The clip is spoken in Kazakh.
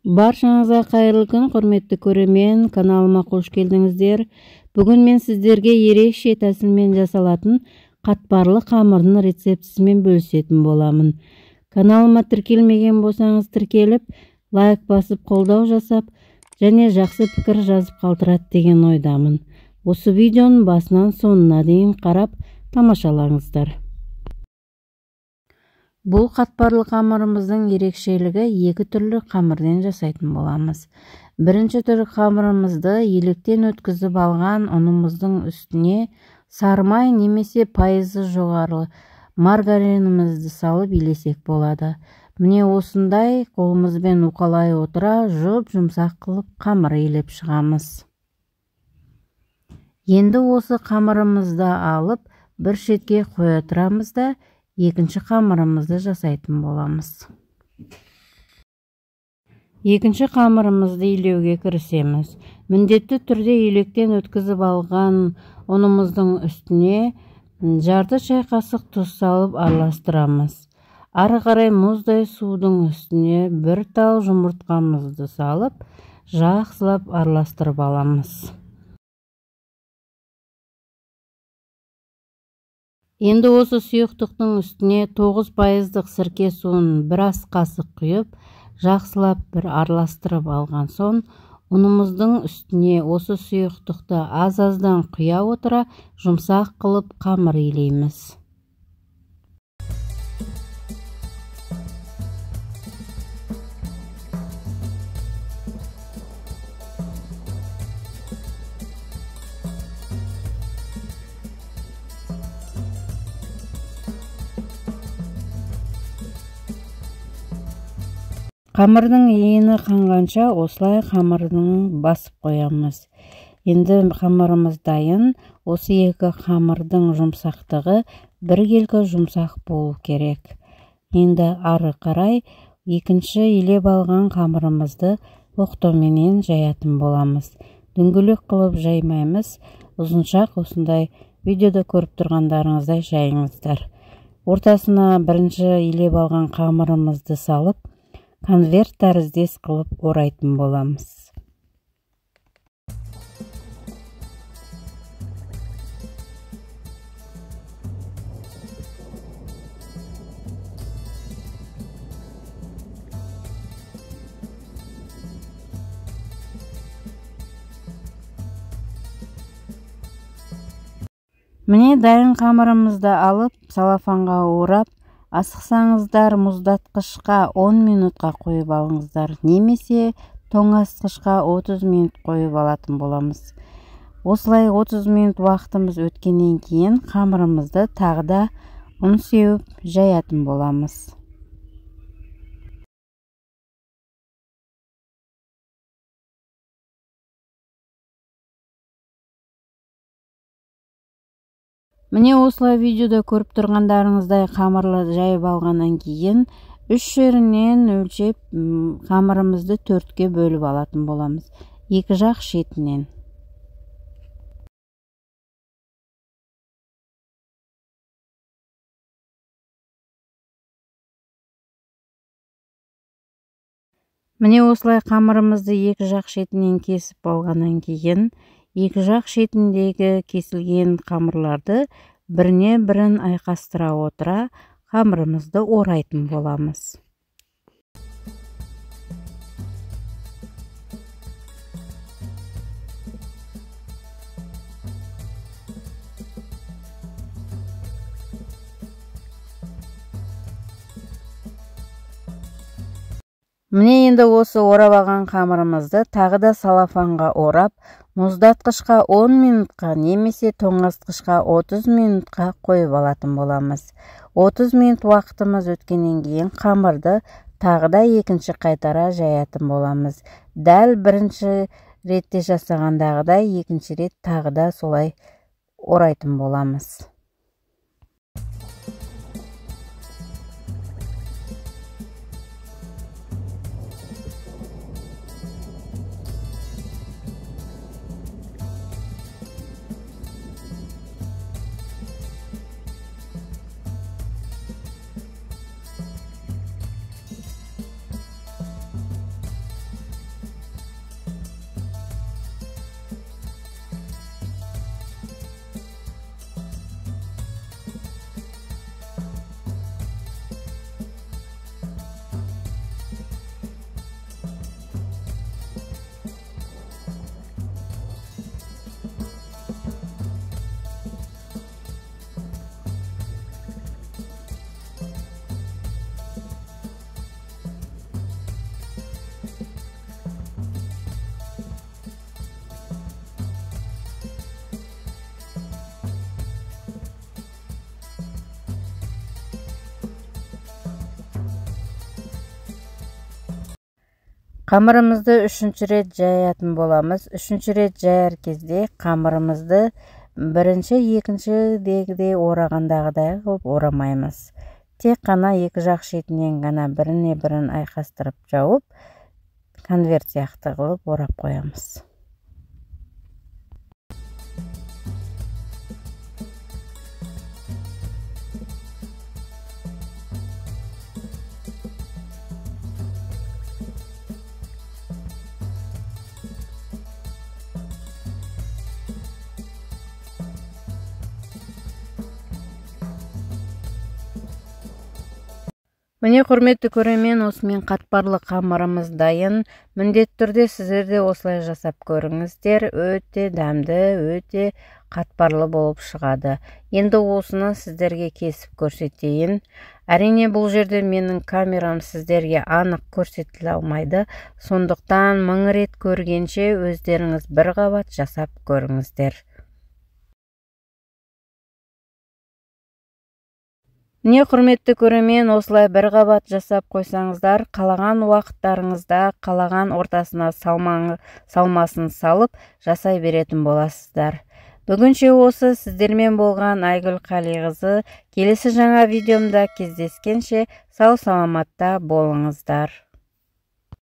Баршаңызға қайырлы күн, құрметті көрермен, каналыма қош келдіңіздер. Бүгін мен сіздерге ерекше тәсілмен жасалатын қатпарлы қамырдың рецептісімен бөлісетін боламын. Каналыма тіркелмеген болсаңыз тіркеліп, лайк басып қолдау жасап, және жақсы пікір жазып қалдырады деген ойдамын. Осы видеоның басынан соңына дейін қарап тамашалаңыздар. Бұл қатпарлы қамырымыздың ерекшелігі екі түрлі қамырден жасайтын боламыз. Бірінші түрі қамырымызды електен өткізіп алған ұнымыздың үстіне сары май немесе пайызы жоғары маргаринімізді салып илесек болады. Міне осындай қолымызбен уқалай отыра жұмсақ қылып қамыр илеп шығамыз. Енді осы қамырымызды алып бір шетке қоя тұрамыз да екінші қамырымызды жасайтын боламыз. Екінші қамырымызды илеуге кірісеміз. Міндетті түрде електен өткізіп алған ұнымыздың үстіне жарты шай қасық тұз салып араластырамыз. Ары қарай мұздай судың үстіне бір тал жұмыртқамызды салып, жақсылап араластырып аламыз. Енді осы сұйықтықтың үстіне 9% сірке суын бір ас қасық құйып, жақсылап бір араластырып алған соң, ұнымыздың үстіне осы сұйықтықты аз-аздан құя отыра жұмсақ қылып қамыр илейміз. Қамырдың ені қанғанша осылай қамырдың басып қоямыз. Енді қамырымыз дайын. Осы екі қамырдың жұмсақтығы біркелкі жұмсақ болу керек. Енді ары қарай екінші илеп алған қамырымызды оқтауменен жаятын боламыз. Дөңгелек қылып жаймаймыз. Ұзыншақ осындай видеода көріп тұрғандарыңыздай жайыңыздар. Ортасына бірінші илеп алған қамырымызды салып, конверт тәріздес қылып орайтын боламыз. Міне дайын қамырымызды алып, салафанға орап, асықсаңыздар мұздатқышқа 10 минутқа қойып алыңыздар, немесе тоңазытқышқа 30 минут қойып алатын боламыз. Осылай 30 минут уақытымыз өткеннен кейін қамырымызды тағы да ұн сеуіп жаятын боламыз. Міне осылай видеода көріп тұрғандарыңыздай қамырлы жайып алғаннан кейін 3 жерінен өлшеп қамырымызды 4-ке бөліп алатын боламыз. Екі жақ шетінен. Міне осылай қамырымызды екі жақ шетінен кесіп алғаннан кейін екі жақ шетіндегі кесілген қамырларды біріне бірін айқастыра отыра қамырымызды орайтын боламыз. Міне енді осы орап алған қамырымызды тағы да салафанға орап, мұздатқышқа 10 минутқа немесе тоңазытқышқа 30 минутқа қойып алатын боламыз. 30 минут уақытымыз өткеннен кейін қамырды тағы да екінші қайтара жаятын боламыз. Дәл бірінші ретте жасағандағыдай екінші рет тағы да солай орайтын боламыз. Қамырымызды 3-ші рет жаятын боламыз. 3-ші рет жаяр кезде қамырымызды бірінші, екіншідегідей орағандағыдай қылып орамаймыз. Тек қана екі жақ шетінен ғана біріне бірін айқастырып жауып, конверт сияқты қылып орап қоямыз. Міне, құрметті көрермен, осымен қатпарлы қамырымыз дайын. Міндетті түрде сіздер де осылай жасап көріңіздер. Өте дәмді, өте қатпарлы болып шығады. Енді осыны сіздерге кесіп көрсетейін. Әрине, бұл жерде менің камерам сіздерге анық көрсетіле алмайды. Сондықтан 1000 рет көргенше өздеріңіз бір қабат жасап көріңіздер. Не, құрметті көрермен, осылай бір қабат жасап қойсаңыздар, қалаған уақыттарыңызда, қалаған ортасына салмасын салып жасай беретін боласыздар. Бүгінше осы, сіздермен болған Айгүл Қалиқызы. Келесі жаңа видеомда кездескенше сау саламатта болыңыздар.